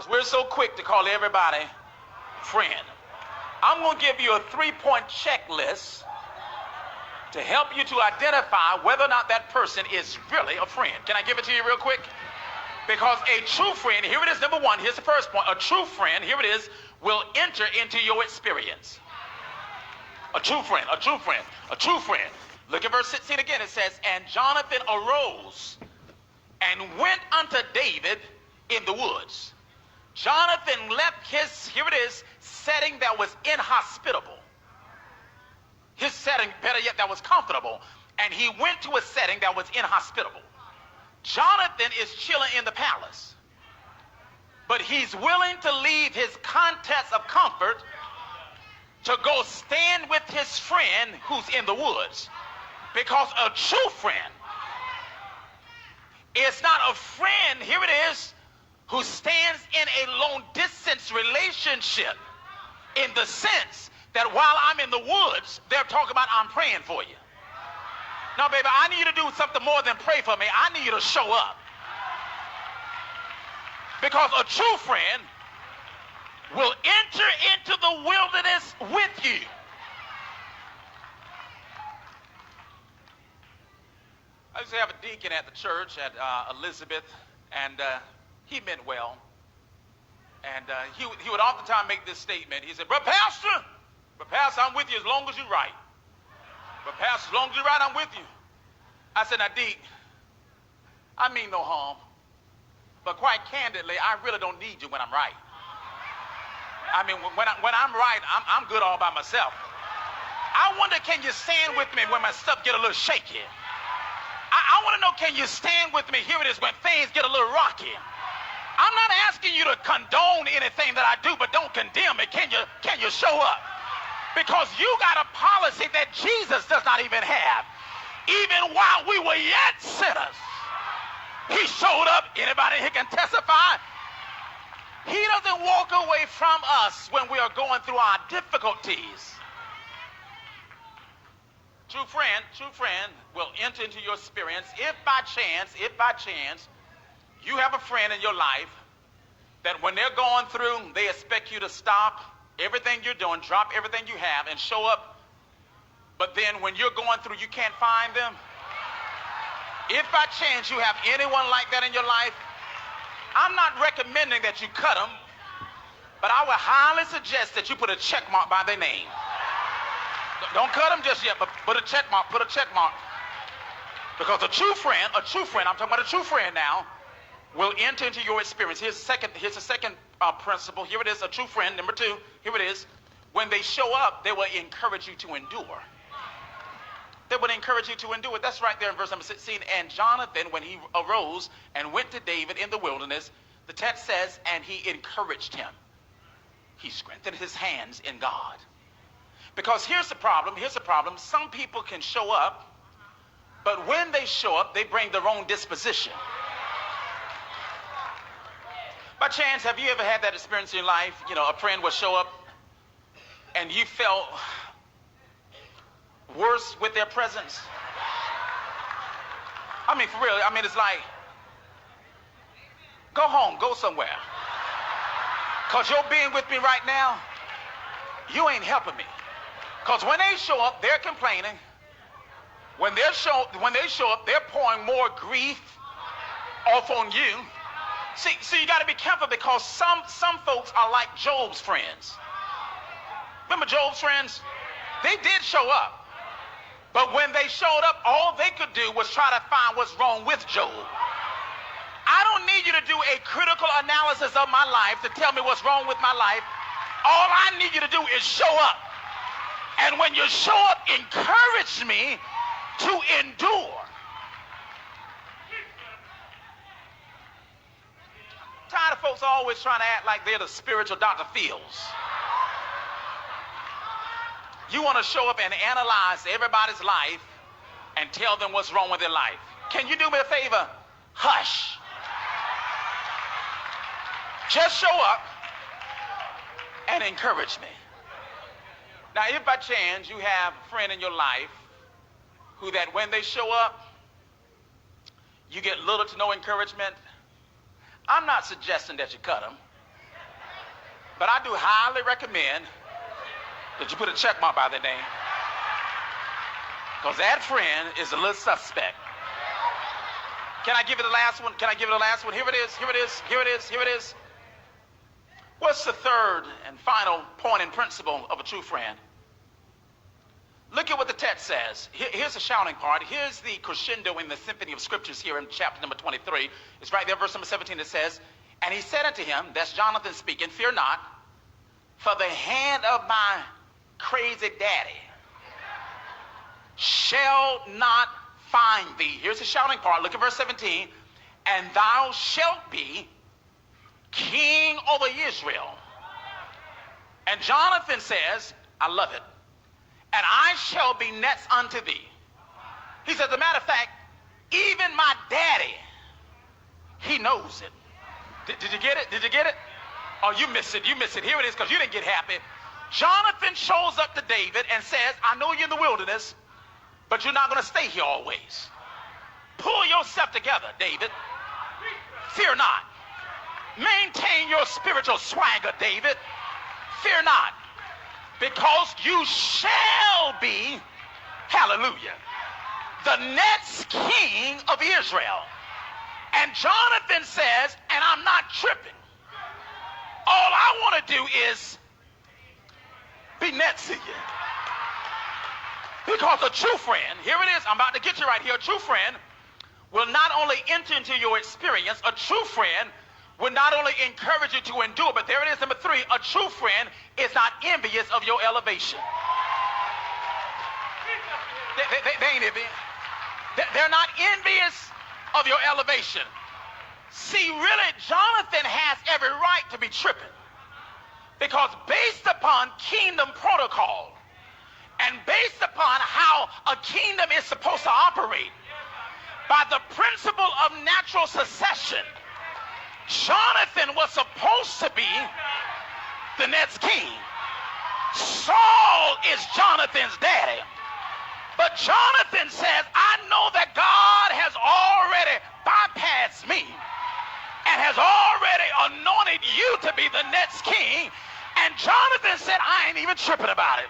We're so quick to call everybody friend. I'm going to give you a 3-point checklist to help you to identify whether or not that person is really a friend. Can I give it to you real quick? Because a true friend, here it is, number one, here's the first point. A true friend, here it is, will enter into your experience. A true friend, a true friend, a true friend. Look at verse 16 again. It says, and Jonathan arose and went unto David in the woods. Jonathan left his, here it is, setting that was inhospitable. His setting, better yet, that was comfortable. And he went to a setting that was inhospitable. Jonathan is chilling in the palace. But he's willing to leave his context of comfort to go stand with his friend who's in the woods. Because a true friend is not a friend, here it is, who stands in a long distance relationship in the sense that while I'm in the woods, they're talking about I'm praying for you. No, baby, I need you to do something more than pray for me. I need you to show up. Because a true friend will enter into the wilderness with you. I used to have a deacon at the church at Elizabeth, and he meant well. And he would oftentimes make this statement. He said, Brother Pastor, I'm with you as long as you're right. But Pastor, as long as you're right, I'm with you. I said, now, Deke, I mean no harm. But quite candidly, I really don't need you when I'm right. I mean, when I'm right, I'm good all by myself. I wonder, can you stand with me when my stuff get a little shaky? I want to know, can you stand with me? Here it is, when things get a little rocky. I'm not asking you to condone anything that I do, but don't condemn it. Can you show up? Because you got a policy that Jesus does not even have. Even while we were yet sinners, he showed up. Anybody here can testify? He doesn't walk away from us when we are going through our difficulties. True friend will enter into your experience if by chance, you have a friend in your life that when they're going through, they expect you to stop everything you're doing, drop everything you have, and show up. But then when you're going through, you can't find them. If by chance you have anyone like that in your life, I'm not recommending that you cut them, but I would highly suggest that you put a check mark by their name. Don't cut them just yet, but put a check mark. Because a true friend, I'm talking about a true friend now, will enter into your experience. Here's the second principle. Here it is, a true friend. Number two, here it is. When they show up, they will encourage you to endure. They would encourage you to endure. That's right there in verse number 16. And Jonathan, when he arose and went to David in the wilderness, the text says, and he encouraged him. He strengthened his hands in God. Because here's the problem. Some people can show up, but when they show up, they bring their own disposition. By chance, have you ever had that experience in your life? You know, a friend will show up and you felt worse with their presence? I mean, for real, it's like, go home, go somewhere. Because you're being with me right now, you ain't helping me. Because when they show up, they're complaining. When they show up, they're pouring more grief off on you. See, you got to be careful because some folks are like Job's friends. Remember Job's friends? They did show up. But when they showed up, all they could do was try to find what's wrong with Job. I don't need you to do a critical analysis of my life to tell me what's wrong with my life. All I need you to do is show up. And when you show up, encourage me to endure. Tired of folks always trying to act like they're the spiritual Dr. Fields. You want to show up and analyze everybody's life and tell them what's wrong with their life. Can you do me a favor? Hush. Just show up and encourage me. Now, if by chance you have a friend in your life who that when they show up, you get little to no encouragement, I'm not suggesting that you cut them. But I do highly recommend that you put a check mark by their name, because that friend is a little suspect. Can I give you the last one? Can I give you the last one? Here it is, here it is, here it is, here it is. What's the third and final point and principle of a true friend? Look at what the text says. Here's the shouting part. Here's the crescendo in the symphony of scriptures here in chapter number 23. It's right there, verse number 17. It says, and he said unto him, that's Jonathan speaking, fear not, for the hand of my crazy daddy shall not find thee. Here's the shouting part. Look at verse 17. And thou shalt be king over Israel. And Jonathan says, I love it. And I shall be next unto thee. He says, as a matter of fact, even my daddy, he knows it. Did you get it? Did you get it? Oh, you missed it. You missed it. Here it is, because you didn't get happy. Jonathan shows up to David and says, I know you're in the wilderness, but you're not going to stay here always. Pull yourself together, David. Fear not. Maintain your spiritual swagger, David. Fear not. Because you shall be, hallelujah, the next king of Israel. And Jonathan says, and I'm not tripping. All I want to do is be next to you. Because a true friend, here it is, I'm about to get you right here, a true friend will not only enter into your experience, a true friend will not only encourage you to endure, but there it is, number 3, a true friend is not envious of your elevation. They ain't envious. They're not envious of your elevation. See, really, Jonathan has every right to be tripping, because based upon kingdom protocol and based upon how a kingdom is supposed to operate, by the principle of natural succession, Jonathan was supposed to be the next king. Saul is Jonathan's daddy. But Jonathan says, I know that God has already bypassed me and has already anointed you to be the next king. And Jonathan said, I ain't even tripping about it.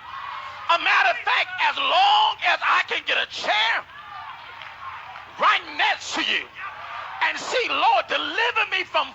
A matter of fact, as long as I can get a chair right next to you and see, Lord, deliver me from